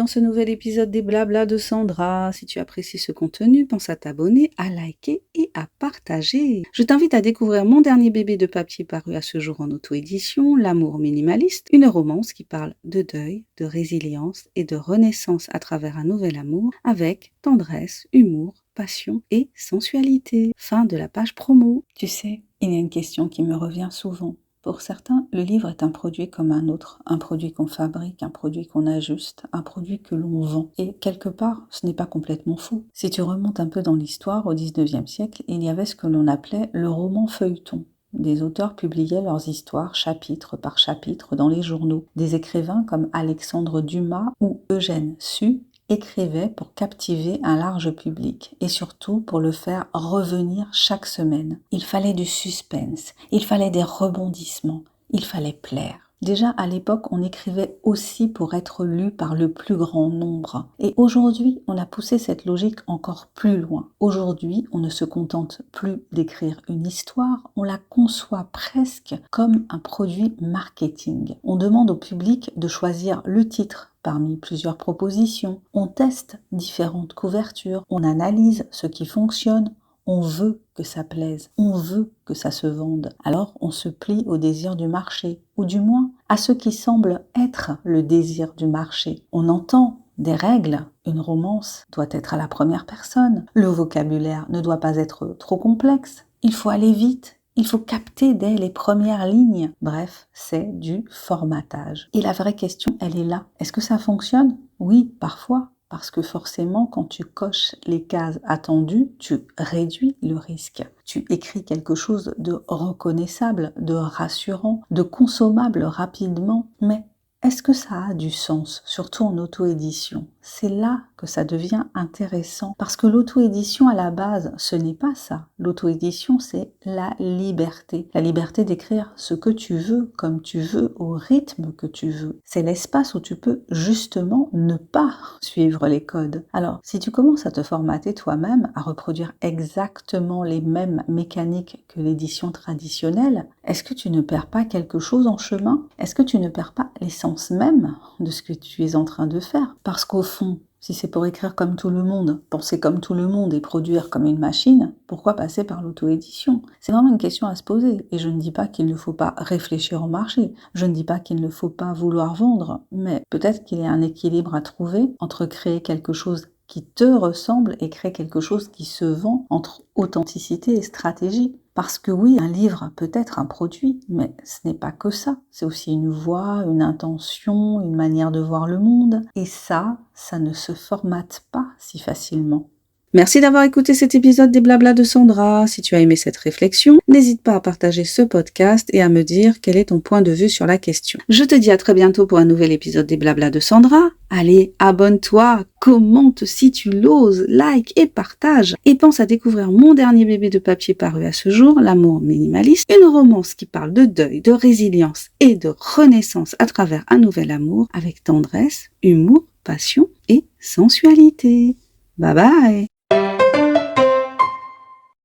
dans ce nouvel épisode des Blabla de Sandra. Si tu apprécies ce contenu, pense à t'abonner, à liker et à partager. Je t'invite à découvrir mon dernier bébé de papier paru à ce jour en auto-édition, L'amour minimaliste, une romance qui parle de deuil, de résilience et de renaissance à travers un nouvel amour avec tendresse, humour, passion et sensualité. Fin de la page promo. Tu sais, il y a une question qui me revient souvent. Pour certains, le livre est un produit comme un autre, un produit qu'on fabrique, un produit qu'on ajuste, un produit que l'on vend. Et quelque part, ce n'est pas complètement faux. Si tu remontes un peu dans l'histoire, au XIXe siècle, il y avait ce que l'on appelait le roman feuilleton. Des auteurs publiaient leurs histoires chapitre par chapitre dans les journaux. Des écrivains comme Alexandre Dumas ou Eugène Sue écrivait pour captiver un large public et surtout pour le faire revenir chaque semaine. Il fallait du suspense, il fallait des rebondissements, il fallait plaire. Déjà à l'époque, on écrivait aussi pour être lu par le plus grand nombre. Et aujourd'hui, on a poussé cette logique encore plus loin. Aujourd'hui, on ne se contente plus d'écrire une histoire, on la conçoit presque comme un produit marketing. On demande au public de choisir le titre parmi plusieurs propositions. On teste différentes couvertures, on analyse ce qui fonctionne. On veut que ça plaise, on veut que ça se vende. Alors on se plie au désir du marché, ou du moins à ce qui semble être le désir du marché. On entend des règles. Une romance doit être à la première personne. Le vocabulaire ne doit pas être trop complexe. Il faut aller vite. Il faut capter dès les premières lignes. Bref, c'est du formatage. Et la vraie question, elle est là. Est-ce que ça fonctionne ? Oui, parfois. Parce que forcément, quand tu coches les cases attendues, tu réduis le risque. Tu écris quelque chose de reconnaissable, de rassurant, de consommable rapidement. Mais est-ce que ça a du sens, surtout en auto-édition ? C'est là que ça devient intéressant. Parce que l'auto-édition, à la base, ce n'est pas ça. L'auto-édition, c'est la liberté. La liberté d'écrire ce que tu veux, comme tu veux, au rythme que tu veux. C'est l'espace où tu peux justement ne pas suivre les codes. Alors, si tu commences à te formater toi-même, à reproduire exactement les mêmes mécaniques que l'édition traditionnelle, est-ce que tu ne perds pas quelque chose en chemin ? Est-ce que tu ne perds pas l'essence même de ce que tu es en train de faire ? Parce qu'au fond, si c'est pour écrire comme tout le monde, penser comme tout le monde et produire comme une machine, pourquoi passer par l'auto-édition ? C'est vraiment une question à se poser. Et je ne dis pas qu'il ne faut pas réfléchir au marché. Je ne dis pas qu'il ne faut pas vouloir vendre. Mais peut-être qu'il y a un équilibre à trouver entre créer quelque chose qui te ressemble et créer quelque chose qui se vend, entre authenticité et stratégie. Parce que oui, un livre peut être un produit, mais ce n'est pas que ça. C'est aussi une voix, une intention, une manière de voir le monde. Et ça ne se formate pas si facilement. Merci d'avoir écouté cet épisode des Blabla de Sandra. Si tu as aimé cette réflexion, n'hésite pas à partager ce podcast et à me dire quel est ton point de vue sur la question. Je te dis à très bientôt pour un nouvel épisode des Blabla de Sandra. Allez, abonne-toi, commente si tu l'oses, like et partage. Et pense à découvrir mon dernier bébé de papier paru à ce jour, L'amour minimaliste, une romance qui parle de deuil, de résilience et de renaissance à travers un nouvel amour avec tendresse, humour, passion et sensualité. Bye bye!